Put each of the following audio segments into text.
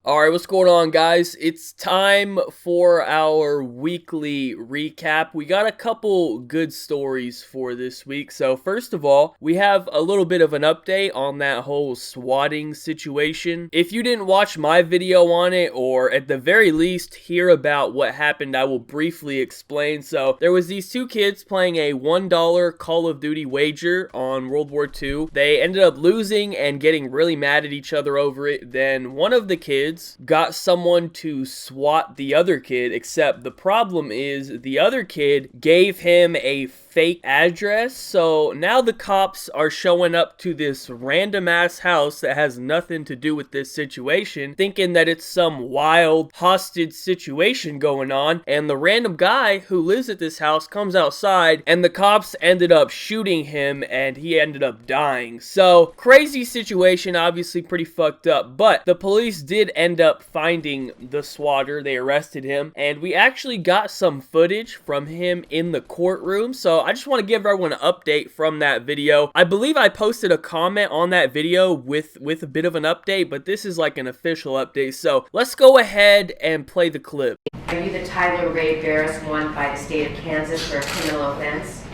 Alright, what's going on, guys? It's time for our weekly recap. We got a couple good stories for this week. So first of all, we have a little bit of an update on that whole swatting situation. If you didn't watch my video on it, or at the very least hear about what happened, I will briefly explain. So there was these two kids playing a $1 Call of Duty wager on World War II. They ended up losing and getting really mad at each other over it. Then one of the kids got someone to swat the other kid, except the problem is the other kid gave him a fake address. So now the cops are showing up to this random ass house that has nothing to do with this situation, thinking that it's some wild hostage situation going on, and the random guy who lives at this house comes outside and the cops ended up shooting him and he ended up dying. So crazy situation, obviously pretty fucked up, but the police did end up finding the swatter. They arrested him, and we actually got some footage from him in the courtroom. So I just want to give everyone an update from that video. I believe I posted a comment on that video with a bit of an update, but this is like an official update. So let's go ahead and play the clip. Are you the Tyler Ray Barris one by the state of Kansas for a criminal offense?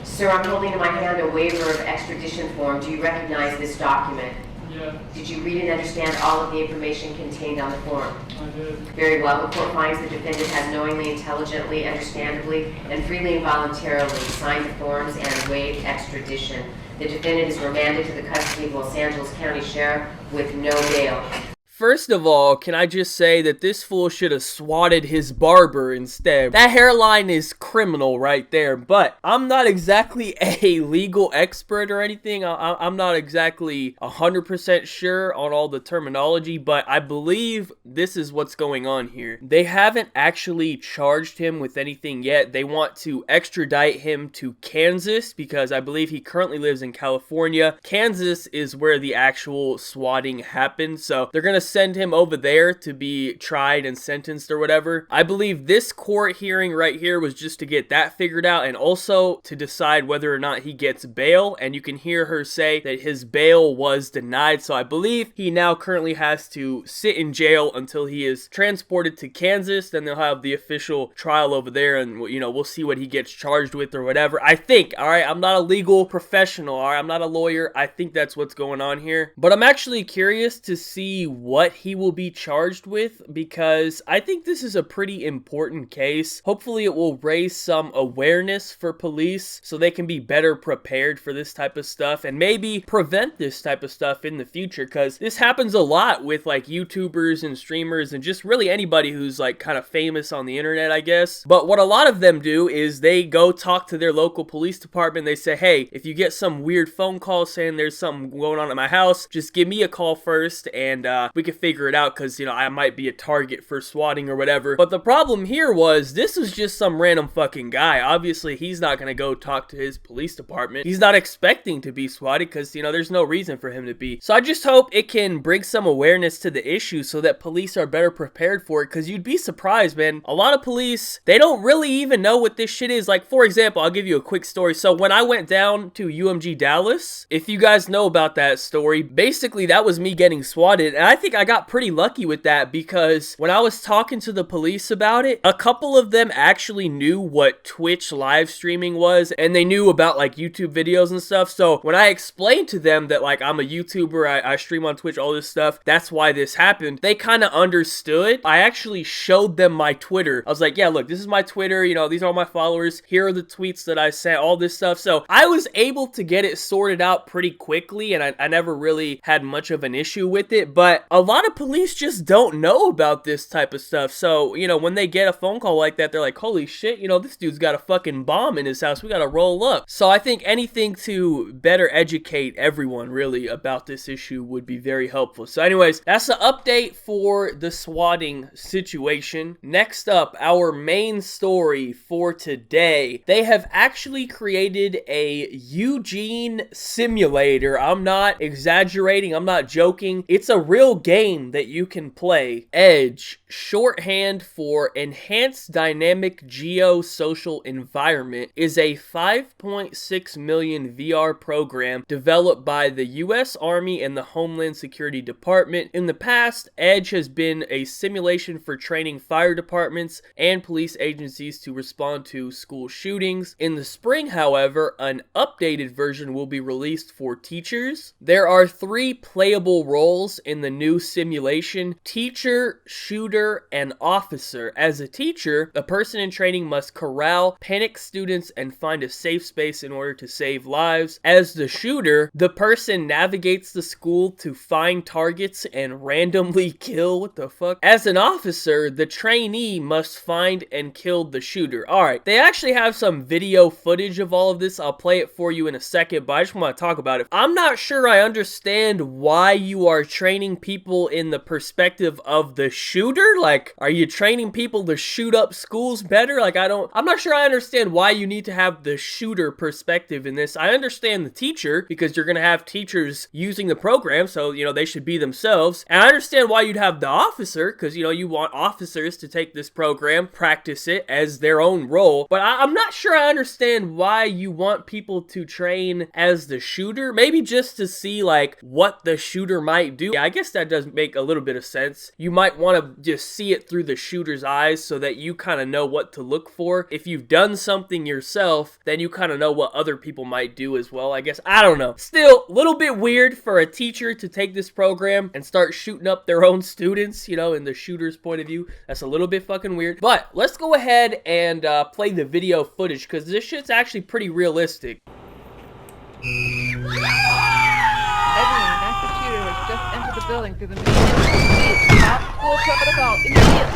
Sir, I'm holding in my hand a waiver of extradition form. Do you recognize this document? Yeah, Did you read and understand all of the information contained on the form? I did. Very well. The court finds the defendant has knowingly, intelligently, understandably, and freely and voluntarily signed the forms and waived extradition. The defendant is remanded to the custody of Los Angeles County Sheriff with no bail. First of all, can I just say that this fool should have swatted his barber instead? That hairline is criminal right there, but I'm not exactly a legal expert or anything. I'm not exactly 100% sure on all the terminology, but I believe this is what's going on here. They haven't actually charged him with anything yet. They want to extradite him to Kansas because I believe he currently lives in California. Kansas is where the actual swatting happened, so they're gonna send him over there to be tried and sentenced or whatever. I believe this court hearing right here was just to get that figured out and also to decide whether or not he gets bail, and you can hear her say that his bail was denied. So I believe he now currently has to sit in jail until he is transported to Kansas. Then they'll have the official trial over there, and you know, we'll see what he gets charged with or whatever. I think, all right, I'm not a legal professional, all right, I'm not a lawyer. I think that's what's going on here, but I'm actually curious to see what he will be charged with, because I think this is a pretty important case. Hopefully it will raise some awareness for police so they can be better prepared for this type of stuff and maybe prevent this type of stuff in the future, because this happens a lot with like YouTubers and streamers and just really anybody who's like kind of famous on the internet, I guess. But what a lot of them do is they go talk to their local police department. They say, hey, if you get some weird phone call saying there's something going on at my house, just give me a call first and we can figure it out, because you know, I might be a target for swatting or whatever. But the problem here was this was just some random fucking guy. Obviously he's not gonna go talk to his police department. He's not expecting to be swatted because, you know, there's no reason for him to be. So I just hope it can bring some awareness to the issue so that police are better prepared for it, because you'd be surprised, man. A lot of police, they don't really even know what this shit is. Like, for example, I'll give you a quick story. So when I went down to UMG Dallas, if you guys know about that story, basically that was me getting swatted, and I think I got pretty lucky with that, because when I was talking to the police about it, a couple of them actually knew what Twitch live streaming was, and they knew about like YouTube videos and stuff. So when I explained to them that like I'm a YouTuber, I stream on Twitch, all this stuff, that's why this happened, they kind of understood. I actually showed them my Twitter. I was like, yeah, look, this is my Twitter, you know, these are all my followers, here are the tweets that I sent, all this stuff. So I was able to get it sorted out pretty quickly, and I never really had much of an issue with it. But a lot of police just don't know about this type of stuff. So, you know, when they get a phone call like that, they're like, holy shit, you know, this dude's got a fucking bomb in his house, we gotta roll up. So I think anything to better educate everyone really about this issue would be very helpful. So anyways, that's the update for the swatting situation. Next up, our main story for today. They have actually created a Eugene Simulator. I'm not exaggerating, I'm not joking. It's a real game that you can play, Edge, shorthand for Enhanced Dynamic Geosocial Environment, is a 5.6 million VR program developed by the US Army and the Homeland Security Department. In the past, Edge has been a simulation for training fire departments and police agencies to respond to school shootings. In the spring, however, an updated version will be released for teachers. There are 3 playable roles in the new simulation: teacher, shooter, and officer. As a teacher, a person in training must corral panicked students and find a safe space in order to save lives. As the shooter, the person navigates the school to find targets and randomly kill. What the fuck? As an officer, the trainee must find and kill the shooter. Alright, they actually have some video footage of all of this. I'll play it for you in a second, but I just want to talk about it. I'm not sure I understand why you are training people in the perspective of the shooter. Like, are you training people to shoot up schools better? Like, I'm not sure I understand why you need to have the shooter perspective in this. I understand the teacher, because you're gonna have teachers using the program, so, you know, they should be themselves. And I understand why you'd have the officer, because, you know, you want officers to take this program, practice it as their own role. But I'm not sure I understand why you want people to train as the shooter. Maybe just to see, like, what the shooter might do. Yeah, I guess that does make a little bit of sense. You might want to just see it through the shooter's eyes so that you kind of know what to look for. If you've done something yourself, then you kind of know what other people might do as well, I guess. I don't know. Still, a little bit weird for a teacher to take this program and start shooting up their own students, you know, in the shooter's point of view. That's a little bit fucking weird. But let's go ahead and play the video footage, because this shit's actually pretty realistic. Everyone, an active shooter has just entered the building through the main. Stop school protocol immediately.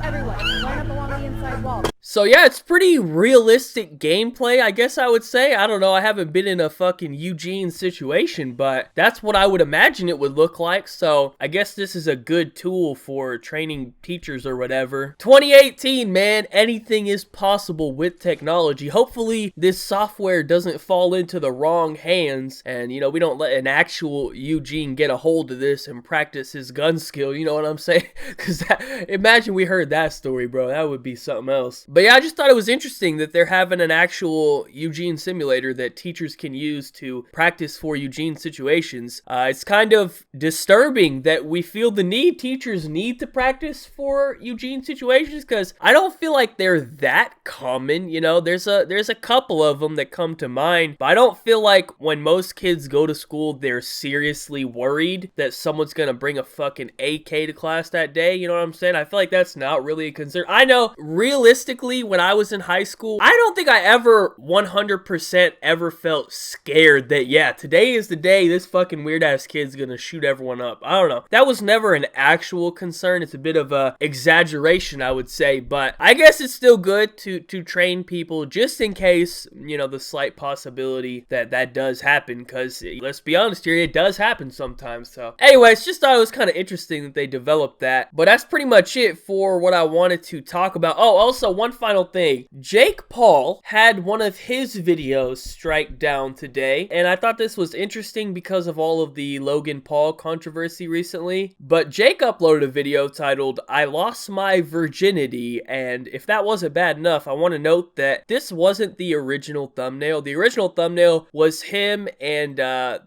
Everyone, line up along the inside wall. So yeah, it's pretty realistic gameplay, I guess I would say. I don't know, I haven't been in a fucking Eugene situation, but that's what I would imagine it would look like. So I guess this is a good tool for training teachers or whatever. 2018, man, anything is possible with technology. Hopefully this software doesn't fall into the wrong hands and, you know, we don't let an actual Eugene get a hold of this and practice his gun skill, you know what I'm saying? Because imagine we heard that story, bro. That would be something else. But yeah, I just thought it was interesting that they're having an actual Eugene simulator that teachers can use to practice for Eugene situations. It's kind of disturbing that we feel the need, teachers need to practice for Eugene situations, because I don't feel like they're that common, you know. There's a couple of them that come to mind, but I don't feel like when most kids go to school, they're seriously worried that someone's gonna bring a fucking AK to class that day, you know what I'm saying? I feel like that's not really a concern. I know, realistically, when I was in high school, I don't think I ever 100% ever felt scared that, yeah, today is the day this fucking weird ass kid's gonna shoot everyone up. I don't know. That was never an actual concern. It's a bit of a exaggeration, I would say, but I guess it's still good to train people just in case, you know, the slight possibility that that does happen, because let's be honest here, it does happen sometimes. So anyways, just thought it was kind of interesting that they developed that, but that's pretty much it for what I wanted to talk about. Oh, also one final thing. Jake Paul had one of his videos strike down today, and I thought this was interesting because of all of the Logan Paul controversy recently. But Jake uploaded a video titled "I Lost My Virginity," and if that wasn't bad enough, I want to note that this wasn't the original thumbnail. The original thumbnail was him and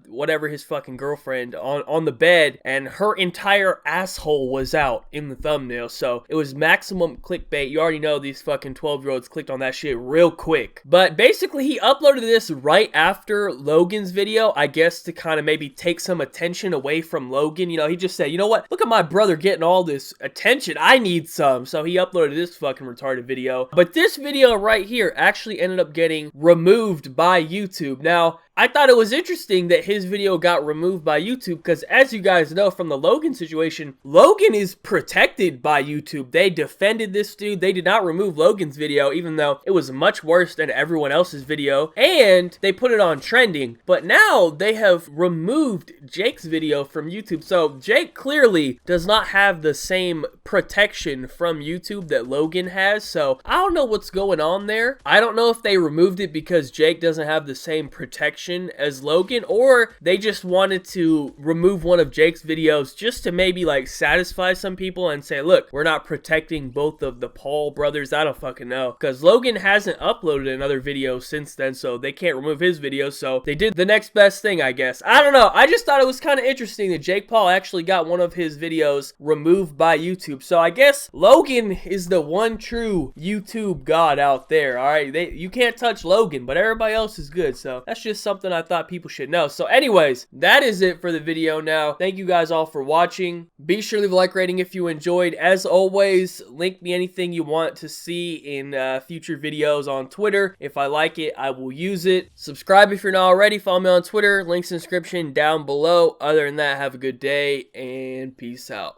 whatever his fucking girlfriend on the bed, and her entire asshole was out in the thumbnail. So it was maximum clickbait. You already know these fucking 12-year-olds clicked on that shit real quick. But basically, he uploaded this right after Logan's video, I guess to kind of maybe take some attention away from Logan. You know, he just said, you know what? Look at my brother getting all this attention. I need some. So he uploaded this fucking retarded video. But this video right here actually ended up getting removed by YouTube. Now, I thought it was interesting that his video got removed by YouTube because, as you guys know from the Logan situation, Logan is protected by YouTube. They defended this dude. They did not remove Logan's video, even though it was much worse than everyone else's video, and they put it on trending. But now they have removed Jake's video from YouTube. So Jake clearly does not have the same protection from YouTube that Logan has. So I don't know what's going on there. I don't know if they removed it because Jake doesn't have the same protection as Logan, or they just wanted to remove one of Jake's videos just to maybe like satisfy some people and say, look, we're not protecting both of the Paul brothers. I don't fucking know, because Logan hasn't uploaded another video since then, so they can't remove his video. So they did the next best thing, I guess. I don't know. I just thought it was kind of interesting that Jake Paul actually got one of his videos removed by YouTube. So I guess Logan is the one true YouTube god out there. All right, you can't touch Logan, but everybody else is good. So that's just something I thought people should know. So anyways, that is it for the video now. Thank you guys all for watching. Be sure to leave a like rating if you enjoyed. As always, link me anything you want to see in future videos on Twitter. If I like it, I will use it. Subscribe if you're not already. Follow me on Twitter. Links in the description down below. Other than that, have a good day and peace out.